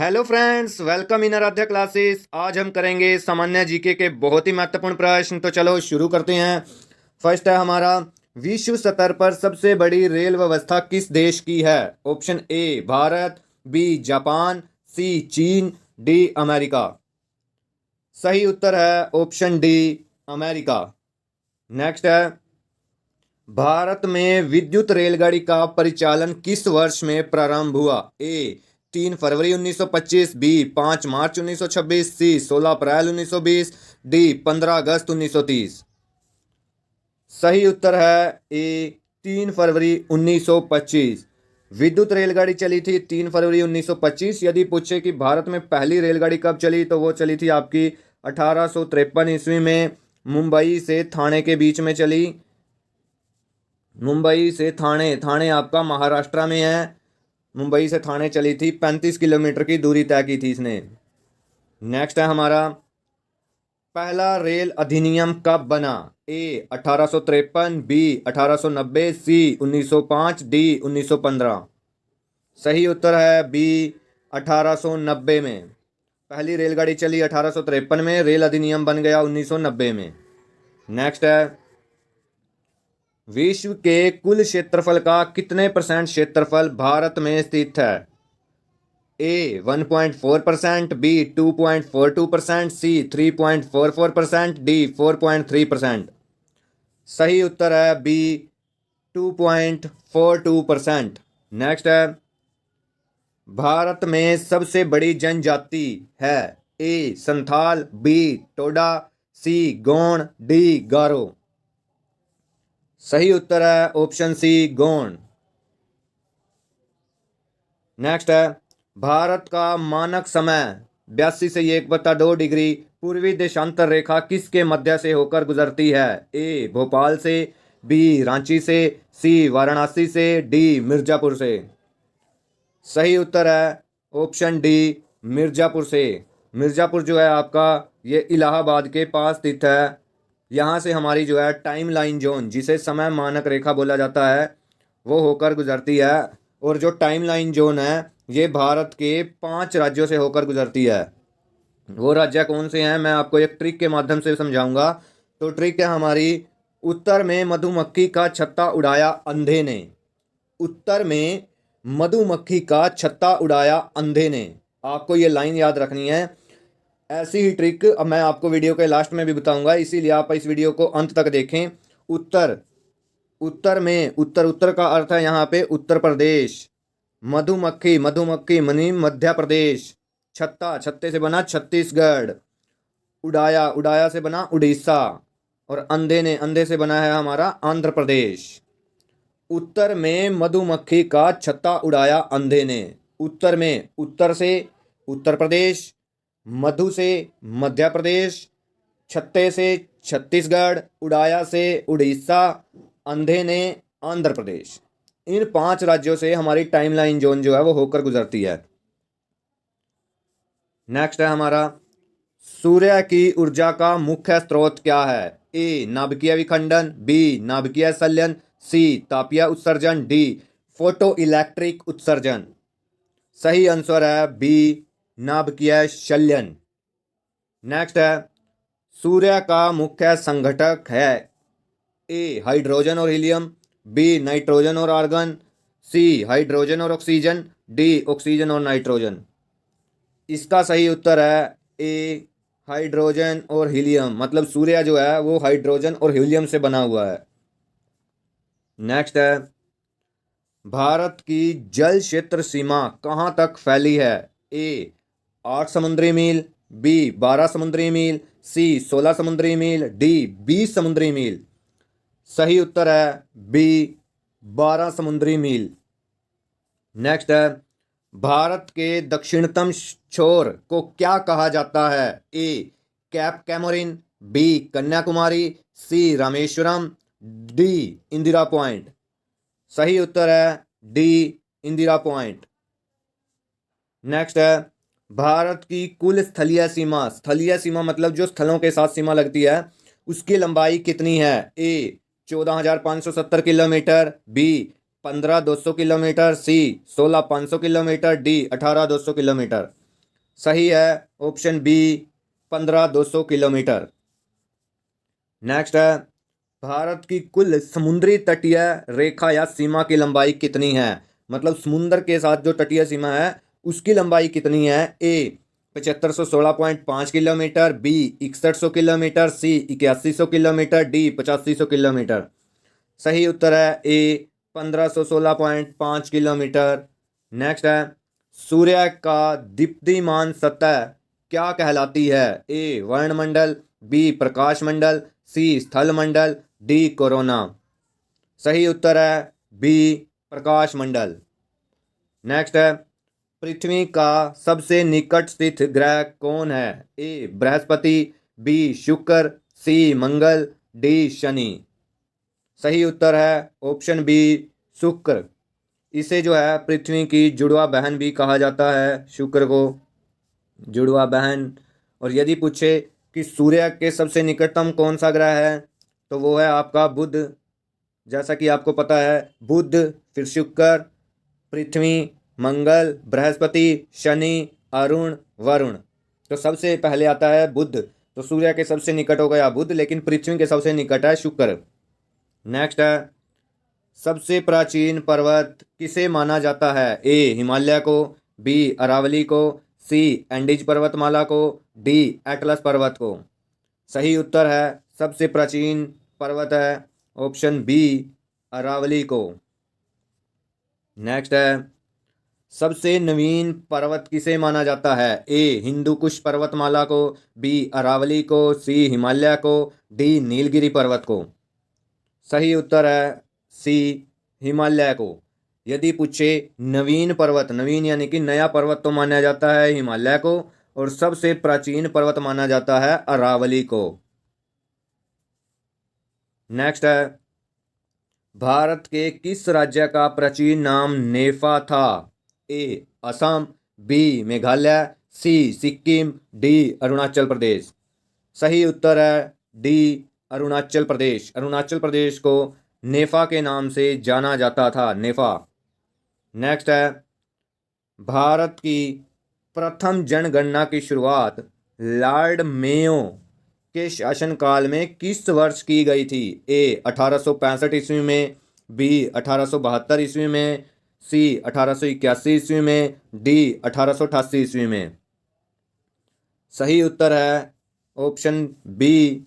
Hello friends, welcome in Aaradhya classes. आज हम करेंगे सामान्य जीके के बहुत ही महत्वपूर्ण प्रश्न। तो चलो शुरू करते हैं। फर्स्ट है हमारा, विश्व स्तर पर सबसे बड़ी रेल व्यवस्था किस देश की है? Option A Bharat, B Japan, C चीन, डी अमेरिका। सही उत्तर है ऑप्शन डी अमेरिका। नेक्स्ट है, भारत में विद्युत रेलगाड़ी का परिचालन किस वर्ष में प्रारंभ हुआ? ए 3 फरवरी 1925, बी 5 मार्च 1926, सी 16 अप्रैल 1920, डी 15 अगस्त 1930। सही उत्तर है ए 3 फरवरी 1925। विद्युत रेलगाड़ी चली थी 3 फरवरी 1925। यदि पूछे कि भारत में पहली रेलगाड़ी कब चली, तो वो चली थी आपकी 1853 ईस्वी में, मुंबई से थाने के बीच में चली। मुंबई से थाने, थाने आपका महाराष्ट्र में है। मुंबई से थाने चली थी, 35 किलोमीटर की दूरी तय की थी इसने। नेक्स्ट है हमारा, पहला रेल अधिनियम कब बना? ए 1853, बी 1890, सी 1905, डी 1915। सही उत्तर है बी 1890 में। पहली रेलगाड़ी चली 1853 में, रेल अधिनियम बन गया 1990 में। नेक्स्ट है, विश्व के कुल क्षेत्रफल का कितने % क्षेत्रफल भारत में स्थित है? ए 1.4%, बी 2.42%, सी 3.44%, डी 4.3%। सही उत्तर है बी 2.42%। नेक्स्ट है, भारत में सबसे बड़ी जनजाति है? ए संथाल, बी टोडा, सी गोंड, डी गारो। सही उत्तर है ऑप्शन सी गोंड। नेक्स्ट है, भारत का मानक समय 82 से 1/2 डिग्री पूर्वी देशांतर रेखा किसके मध्य से होकर गुजरती है? ए भोपाल से, बी रांची से, सी वाराणसी से, डी मिर्जापुर से। सही उत्तर है ऑप्शन डी मिर्जापुर से। मिर्जापुर जो है आपका, ये इलाहाबाद के पास स्थित है। यहाँ से हमारी जो है टाइम लाइन जोन, जिसे समय मानक रेखा बोला जाता है, वो होकर गुजरती है। और जो टाइम लाइन जोन है, ये भारत के 5 राज्यों से होकर गुजरती है। वो राज्य कौन से हैं, मैं आपको एक ट्रिक के माध्यम से समझाऊंगा। तो ट्रिक है हमारी, उत्तर में मधुमक्खी का छत्ता उड़ाया अंधे ने। उत्तर में मधुमक्खी का छत्ता उड़ाया अंधे ने। आपको ये लाइन याद रखनी है। ऐसी ही ट्रिक अब मैं आपको वीडियो के लास्ट में भी बताऊंगा, इसीलिए आप इस वीडियो को अंत तक देखें। उत्तर, उत्तर में, उत्तर, उत्तर का अर्थ है यहाँ पे उत्तर प्रदेश। मधुमक्खी, मधुमक्खी मनी मध्य प्रदेश। छत्ता, छत्ते से बना छत्तीसगढ़। उड़ाया, उड़ाया से बना उड़ीसा। और अंधे ने, अंधे से बना है हमारा आंध्र प्रदेश। उत्तर में मधुमक्खी का छत्ता उड़ाया अंधे ने। उत्तर में, उत्तर से उत्तर प्रदेश, मधु से मध्य प्रदेश, छत्ते से छत्तीसगढ़, उड़ाया से उड़ीसा, अंधे ने आंध्र प्रदेश। इन 5 राज्यों से हमारी टाइमलाइन जोन जो है वो होकर गुजरती है। नेक्स्ट है हमारा, सूर्य की ऊर्जा का मुख्य स्रोत क्या है? ए नाभिकीय विखंडन, बी नाभिकीय संलयन, सी तापीय उत्सर्जन, डी फोटो इलेक्ट्रिक उत्सर्जन। सही आंसर है बी नाभिकीय संलयन। नेक्स्ट है, सूर्य का मुख्य संघटक है? ए हाइड्रोजन और हीलियम, बी नाइट्रोजन और आर्गन, सी हाइड्रोजन और ऑक्सीजन, डी ऑक्सीजन और नाइट्रोजन। इसका सही उत्तर है ए हाइड्रोजन और हीलियम। मतलब सूर्य जो है वो हाइड्रोजन और हीलियम से बना हुआ है। नेक्स्ट है, भारत की जल क्षेत्र सीमा कहाँ तक फैली है? ए 8 समुद्री मील, बी 12 समुद्री मील, सी 16 समुद्री मील, डी 20 समुद्री मील। सही उत्तर है बी 12 समुद्री मील। नेक्स्ट है, भारत के दक्षिणतम छोर को क्या कहा जाता है? A cap Comorin, B Kanyakumari, C Rameswaram, D Indira point. सही उत्तर है डी इंदिरा पॉइंट। नेक्स्ट है, भारत की कुल स्थलीय सीमा, स्थलीय सीमा मतलब जो स्थलों के साथ सीमा लगती है, उसकी लंबाई कितनी है? ए 14,570 किलोमीटर, बी 15,200 किलोमीटर, सी 16,500 किलोमीटर, डी 18,200 किलोमीटर। सही है ऑप्शन बी 15,200 किलोमीटर। नेक्स्ट है, भारत की कुल समुद्री तटीय रेखा या सीमा की लंबाई कितनी है? मतलब समुद्र के साथ जो तटीय सीमा है उसकी लंबाई कितनी है? ए 7516.5 किलोमीटर, बी 6100 किलोमीटर, सी 8100 किलोमीटर, डी 8500 किलोमीटर। सही उत्तर है ए 1516.5 किलोमीटर। नेक्स्ट है, सूर्य का दीप्तिमान सतह क्या कहलाती है? ए वर्णमंडल, बी प्रकाश मंडल, सी स्थल मंडल, डी कोरोना। सही उत्तर है बी प्रकाश मंडल। नेक्स्ट है, पृथ्वी का सबसे निकट स्थित ग्रह कौन है? ए बृहस्पति, बी शुक्र, सी मंगल, डी शनि। सही उत्तर है ऑप्शन बी शुक्र। इसे जो है पृथ्वी की जुड़वा बहन भी कहा जाता है, शुक्र को जुड़वा बहन। और यदि पूछे कि सूर्य के सबसे निकटतम कौन सा ग्रह है तो वो है आपका बुध। जैसा कि आपको पता है बुध, फिर शुक्र, पृथ्वी, मंगल, बृहस्पति, शनि, अरुण, वरुण। तो सबसे पहले आता है बुध। तो सूर्य के सबसे निकट हो गया बुध, लेकिन पृथ्वी के सबसे निकट है शुक्र। नेक्स्ट है, सबसे प्राचीन पर्वत किसे माना जाता है? ए हिमालय को, बी अरावली को, सी एंडीज पर्वतमाला को, डी एटलस पर्वत को। सही उत्तर है सबसे प्राचीन पर्वत है ऑप्शन बी अरावली को। नेक्स्ट है, सबसे नवीन पर्वत किसे माना जाता है? ए हिंदू कुश पर्वतमाला को, बी अरावली को, सी हिमालय को, डी नीलगिरी पर्वत को। सही उत्तर है सी हिमालय को। यदि पूछे नवीन पर्वत, नवीन यानी कि नया पर्वत, तो माना जाता है हिमालय को, और सबसे प्राचीन पर्वत माना जाता है अरावली को। नेक्स्ट है, भारत के किस राज्य का प्राचीन नाम नेफा था? ए असम, बी मेघालय, सी सिक्किम, डी अरुणाचल प्रदेश। सही उत्तर है डी अरुणाचल प्रदेश। अरुणाचल प्रदेश को नेफा के नाम से जाना जाता था, नेफा। नेक्स्ट है, भारत की प्रथम जनगणना की शुरुआत लॉर्ड मेयो के शासनकाल में किस वर्ष की गई थी? ए 1865 ईस्वी में, बी 1872 ईस्वी में, सी 1881 ईस्वी में, डी 1888 ईस्वी में। सही उत्तर है ऑप्शन बी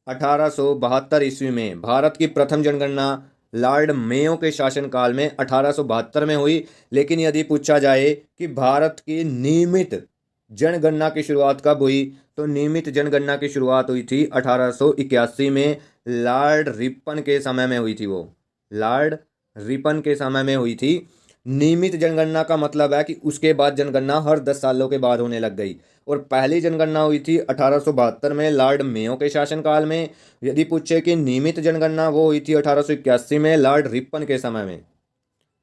1872 ईस्वी में। भारत की प्रथम जनगणना लॉर्ड मेयो के शासनकाल में 1872 में हुई। लेकिन यदि पूछा जाए कि भारत की नियमित जनगणना की शुरुआत कब हुई, तो नियमित जनगणना की शुरुआत हुई थी 1881 में, लॉर्ड रिपन के समय में हुई थी। वो लॉर्ड रिपन के समय में हुई थी। नियमित जनगणना का मतलब है कि उसके बाद जनगणना हर 10 सालों के बाद होने लग गई, और पहली जनगणना हुई थी 1872 में लॉर्ड मेयो के शासनकाल में। यदि पूछे कि नियमित जनगणना, वो हुई थी 1881 में लॉर्ड रिपन के समय में।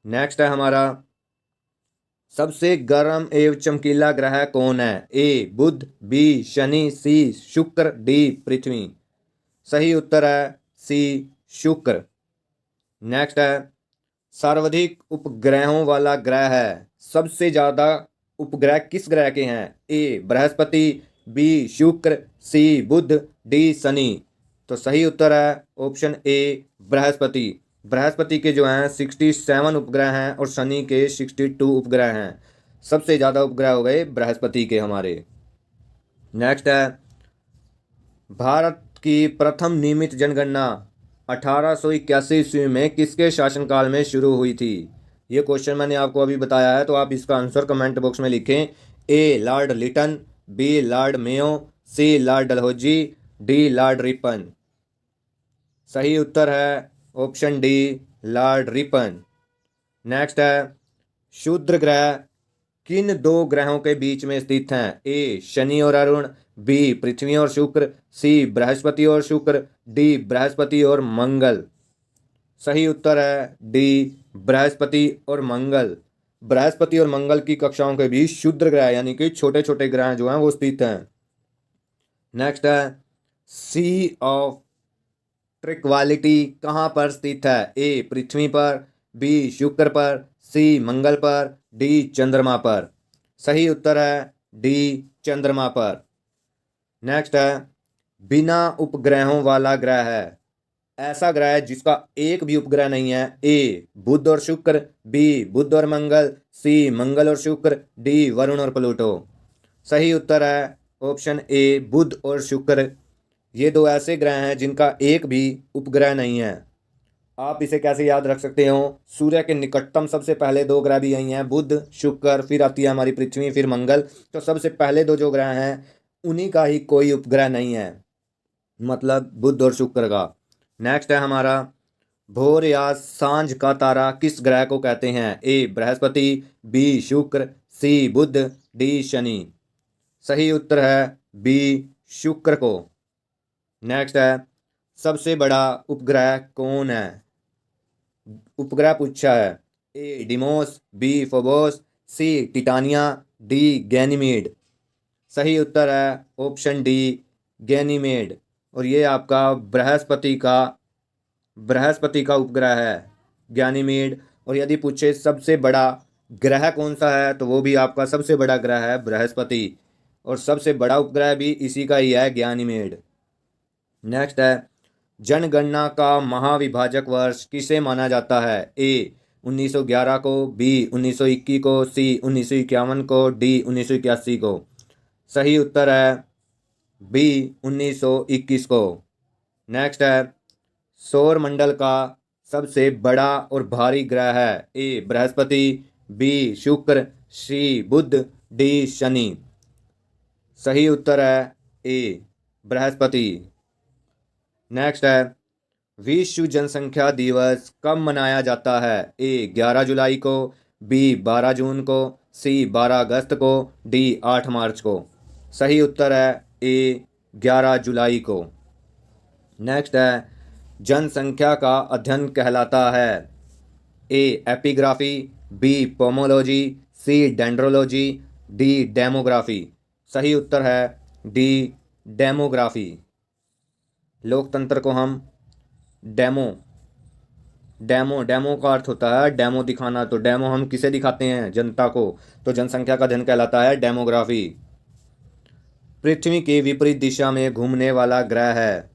नेक्स्ट है हमारा, सबसे गर्म एवं चमकीला ग्रह कौन है? ए बुध, बी शनि, सी शुक्र, डी पृथ्वी। सही उत्तर है सी शुक्र। नेक्स्ट है, सर्वाधिक उपग्रहों वाला ग्रह है। सबसे ज़्यादा उपग्रह किस ग्रह के हैं? ए बृहस्पति, बी शुक्र, सी बुध, डी शनि। तो सही उत्तर है ऑप्शन ए बृहस्पति। बृहस्पति के जो हैं 67 उपग्रह हैं और शनि के 62 उपग्रह हैं। सबसे ज़्यादा उपग्रह हो गए बृहस्पति के हमारे। नेक्स्ट है, भारत की प्रथम नियमित जनगणना 1881 ईस्वी में किसके शासनकाल में शुरू हुई थी? ये क्वेश्चन मैंने आपको अभी बताया है, तो आप इसका आंसर कमेंट बॉक्स में लिखें। A Lord Lytton, B Lord Mayo, C Lord Dalhousie, D Lord Ripon. सही उत्तर है option D Lord Ripon. Next है, क्षुद्र ग्रह किन दो ग्रहों के बीच में स्थित हैं? ए शनि और अरुण, बी पृथ्वी और शुक्र, सी बृहस्पति और शुक्र, डी बृहस्पति और मंगल। सही उत्तर है डी बृहस्पति और मंगल। बृहस्पति और मंगल की कक्षाओं के बीच क्षुद्र ग्रह यानी कि छोटे छोटे ग्रह जो हैं वो स्थित हैं। नेक्स्ट है, सी ऑफ ट्रिक्वालिटी कहाँ पर स्थित है? ए पृथ्वी पर, बी शुक्र पर, सी मंगल पर, डी चंद्रमा पर। सही उत्तर है डी चंद्रमा पर। नेक्स्ट है, बिना उपग्रहों वाला ग्रह है। ऐसा ग्रह है जिसका एक भी उपग्रह नहीं है। ए बुध और शुक्र, बी बुध और मंगल, सी मंगल और शुक्र, डी वरुण और प्लूटो। सही उत्तर है ऑप्शन ए बुध और शुक्र। ये दो ऐसे ग्रह हैं जिनका एक भी उपग्रह नहीं है। आप इसे कैसे याद रख सकते हो? सूर्य के निकटतम सबसे पहले दो ग्रह भी यही हैं, बुध शुक्र, फिर आती है हमारी पृथ्वी, फिर मंगल। तो सबसे पहले दो जो ग्रह हैं उन्हीं का ही कोई उपग्रह नहीं है, मतलब बुध और शुक्र का। नेक्स्ट है हमारा, भोर या सांझ का तारा किस ग्रह को कहते हैं? ए बृहस्पति, बी शुक्र, सी बुध, डी शनि। सही उत्तर है बी शुक्र को। नेक्स्ट है, सबसे बड़ा उपग्रह कौन है? उपग्रह पूछा है। ए डिमोस, बी फोबोस, सी टिटानिया, डी गैनीमेड। सही उत्तर है ऑप्शन डी गैनीमेड। और ये आपका बृहस्पति का उपग्रह है गैनीमेड। और यदि पूछे सबसे बड़ा ग्रह कौन सा है तो वो भी आपका सबसे बड़ा ग्रह है बृहस्पति। और सबसे बड़ा उपग्रह भी इसी का ही है गैनीमेड। नेक्स्ट है, जनगणना का महाविभाजक वर्ष किसे माना जाता है? ए 1911 को, बी 1921 को, सी 1951 को, डी 1981 को। सही उत्तर है बी 1921 को। नेक्स्ट है, सौर मंडल का सबसे बड़ा और भारी ग्रह है। ए बृहस्पति, बी शुक्र, सी बुध, डी शनि। सही उत्तर है ए बृहस्पति। नेक्स्ट है, विश्व जनसंख्या दिवस कब मनाया जाता है? ए 11 जुलाई को, बी 12 जून को, सी 12 अगस्त को, डी 8 मार्च को। सही उत्तर है ए 11 जुलाई को। नेक्स्ट है, जनसंख्या का अध्ययन कहलाता है। ए एपिग्राफी, बी पोमोलॉजी, सी डेंड्रोलॉजी, डी डेमोग्राफी। सही उत्तर है डी डेमोग्राफी। लोकतंत्र को हम डेमो डेमो डेमो का अर्थ होता है डेमो दिखाना। तो डेमो हम किसे दिखाते हैं? जनता को। तो जनसंख्या का अध्ययन कहलाता है डेमोग्राफी। पृथ्वी के विपरीत दिशा में घूमने वाला ग्रह है।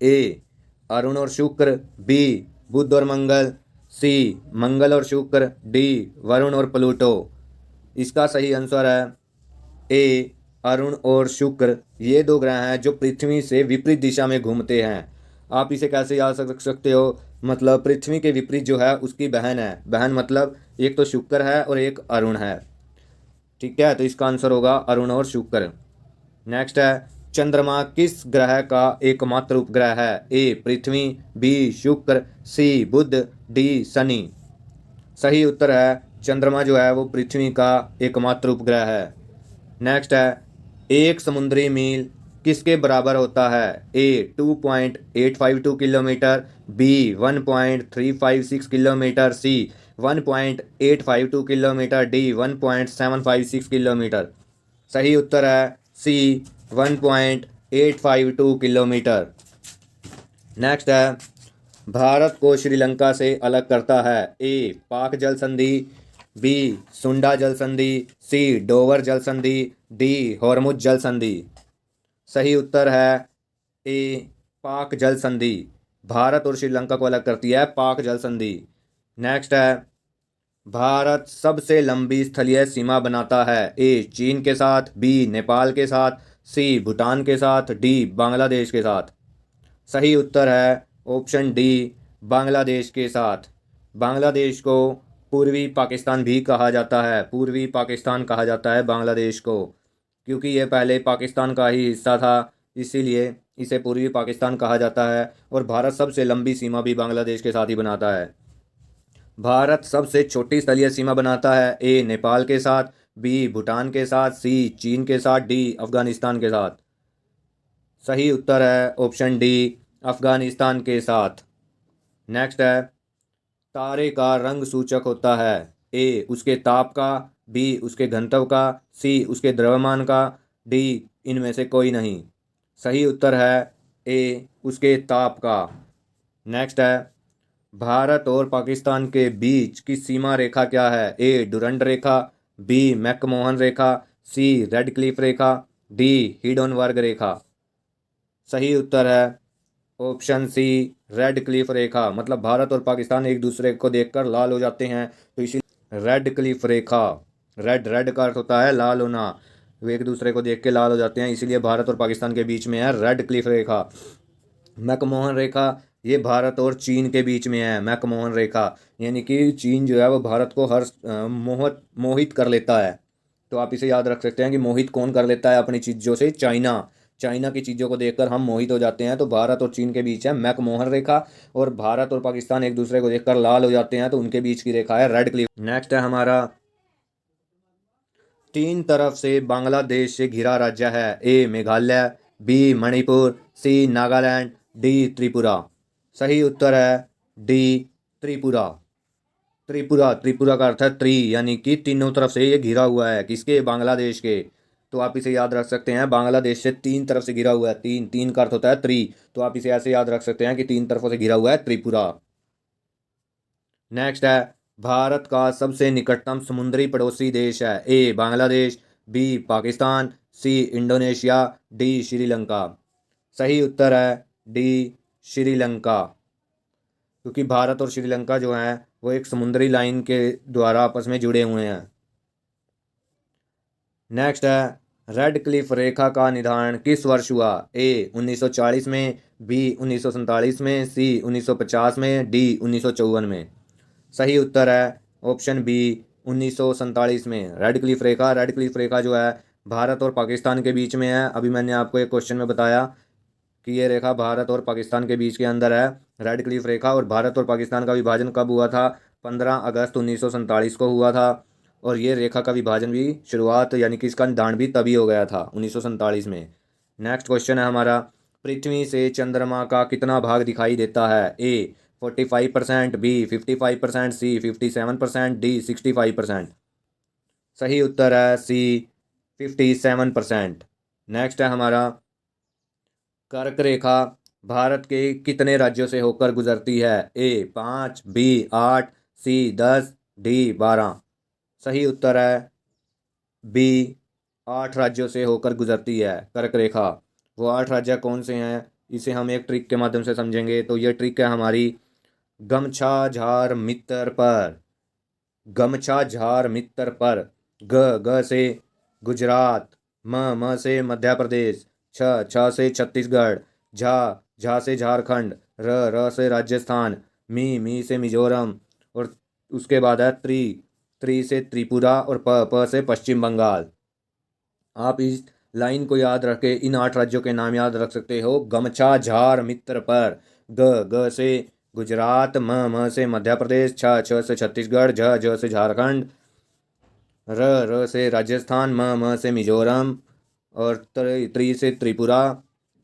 ए अरुण और शुक्र, बी बुध और मंगल, सी मंगल और शुक्र, डी वरुण और प्लूटो। इसका सही आंसर है ए अरुण और शुक्र। ये दो ग्रह हैं जो पृथ्वी से विपरीत दिशा में घूमते हैं। आप इसे कैसे याद रख सकते हो? मतलब पृथ्वी के विपरीत जो है उसकी बहन है। बहन मतलब एक तो शुक्र है और एक अरुण है। ठीक है, तो इसका आंसर होगा अरुण और शुक्र। नेक्स्ट है, चंद्रमा किस ग्रह का एकमात्र उपग्रह है? ए पृथ्वी, बी शुक्र, सी बुध, डी शनि। सही उत्तर है चंद्रमा जो है वो पृथ्वी का एकमात्र उपग्रह है। नेक्स्ट है, एक समुद्री मील किसके बराबर होता है? ए 2.852 किलोमीटर, बी 1.356 किलोमीटर, सी 1.852 किलोमीटर, डी 1.756 किलोमीटर। सही उत्तर है सी 1.852 किलोमीटर। नेक्स्ट है, भारत को श्रीलंका से अलग करता है। ए पाक जल संधि, बी सुंडा जल संधि, सी डोवर जल संधि, डी हॉर्मुज जल संधि। सही उत्तर है ए पाक जल संधि। भारत और श्रीलंका को अलग करती है पाक जल संधि। नेक्स्ट है, भारत सबसे लंबी स्थलीय सीमा बनाता है। ए चीन के साथ, बी नेपाल के साथ, सी भूटान के साथ, डी बांग्लादेश के साथ। सही उत्तर है ऑप्शन डी बांग्लादेश के साथ। बांग्लादेश को पूर्वी पाकिस्तान भी कहा जाता है। पूर्वी पाकिस्तान कहा जाता है बांग्लादेश को, क्योंकि ये पहले पाकिस्तान का ही हिस्सा था, इसीलिए इसे पूर्वी पाकिस्तान कहा जाता है। और भारत सबसे लंबी सीमा भी बांग्लादेश के साथ ही बनाता है। भारत सबसे छोटी स्थलीय सीमा बनाता है। ए नेपाल के साथ, बी भूटान के साथ, सी चीन के साथ, डी अफगानिस्तान के साथ। सही उत्तर है ऑप्शन डी अफगानिस्तान के साथ। नेक्स्ट है, तारे का रंग सूचक होता है। ए उसके ताप का, बी उसके घनत्व का, सी उसके द्रव्यमान का, डी इनमें से कोई नहीं। सही उत्तर है ए उसके ताप का। नेक्स्ट है, भारत और पाकिस्तान के बीच की सीमा रेखा क्या है? ए डुरंड रेखा, बी मैकमोहन रेखा, सी रेड क्लिफ रेखा, डी हिडोनबर्ग रेखा। सही उत्तर है ऑप्शन सी रेड क्लिफ रेखा। मतलब भारत और पाकिस्तान एक दूसरे को देखकर लाल हो जाते हैं, तो इसी रेड क्लिफ रेखा। रेड रेड का अर्थ होता है लाल होना, वो एक दूसरे को देख के लाल हो जाते हैं, इसीलिए भारत और पाकिस्तान के बीच में है रेड क्लिफ रेखा। मैकमोहन रेखा ये भारत और चीन के बीच में है। मैकमोहन रेखा यानी कि चीन जो है वो भारत को हर मोहित कर लेता है। तो आप इसे याद रख सकते हैं कि मोहित कौन कर लेता है अपनी चीज़ों से, चाइना। चाइना की चीज़ों को देखकर हम मोहित हो जाते हैं, तो भारत और चीन के बीच है मैकमोहन रेखा। और भारत और पाकिस्तान एक दूसरे को देखकर लाल हो जाते हैं, तो उनके बीच की रेखा है रेड क्लिफ। नेक्स्ट है हमारा, तीन तरफ से बांग्लादेश से घिरा राज्य है। ए मेघालय, बी मणिपुर, सी नागालैंड, डी त्रिपुरा। सही उत्तर है डी त्रिपुरा। त्रिपुरा, त्रिपुरा का अर्थ है त्रि, यानी कि तीनों तरफ से ये घिरा हुआ है। किसके? बांग्लादेश के। तो आप इसे याद रख सकते हैं, बांग्लादेश से तीन तरफ से घिरा हुआ है। तीन, तीन का अर्थ होता है त्रि, तो आप इसे ऐसे याद रख सकते हैं कि तीन तरफों से घिरा हुआ है त्रिपुरा। नेक्स्ट है, भारत का सबसे निकटतम समुद्री पड़ोसी देश है। ए Bangladesh, B Pakistan, C Indonesia, D Sri Lanka. सही उत्तर है डी श्रीलंका, क्योंकि भारत और श्रीलंका जो है वो एक समुद्री लाइन के द्वारा आपस में जुड़े हुए हैं। नेक्स्ट है, रेड क्लिफ रेखा का निर्धारण किस वर्ष हुआ? ए 1940 में, बी 1947 में, सी 1950 में, डी 1954 में। सही उत्तर है ऑप्शन बी 1947 में। रेड क्लिफ रेखा जो है भारत और पाकिस्तान के बीच में है। अभी मैंने आपको एक क्वेश्चन में बताया कि ये रेखा भारत और पाकिस्तान के बीच के अंदर है, रेड क्लिफ रेखा। और भारत और पाकिस्तान का विभाजन कब हुआ था? 15 अगस्त 1947 को हुआ था। और ये रेखा का विभाजन भी शुरुआत यानी कि इसका निर्धारण भी तभी हो गया था 1947 में। नेक्स्ट क्वेश्चन है हमारा, पृथ्वी से चंद्रमा का कितना भाग दिखाई देता है? ए 45%, बी 55%, सी 57%, डी 65%। सही उत्तर है सी 57%। नेक्स्ट है हमारा, कर्क रेखा भारत के कितने राज्यों से होकर गुजरती है? ए 5, बी 8, सी 10, डी 12। सही उत्तर है बी 8 राज्यों से होकर गुजरती है कर्क रेखा। वो 8 राज्य कौन से हैं, इसे हम एक ट्रिक के माध्यम से समझेंगे। तो ये ट्रिक है हमारी, गमछा झार मित्र पर। गमछा झार मित्र पर। ग से गुजरात, म से मध्य प्रदेश, छ से छत्तीसगढ़, झा से झारखंड, र से राजस्थान, मी से मिजोरम, और उसके बाद है त्रि से त्रिपुरा, और प से पश्चिम बंगाल। आप इस लाइन को याद रख के इन 8 राज्यों के नाम याद रख सकते हो। गमछा झार मित्र पर। ग से गुजरात, म से मध्य प्रदेश, छ से छत्तीसगढ़, झ से झारखंड, र से राजस्थान, म से मिजोरम, और त्रि से त्रिपुरा,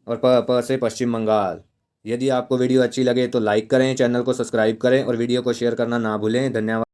और प से पश्चिम बंगाल। यदि आपको वीडियो अच्छी लगे तो लाइक करें, चैनल को सब्सक्राइब करें और वीडियो को शेयर करना ना भूलें। धन्यवाद।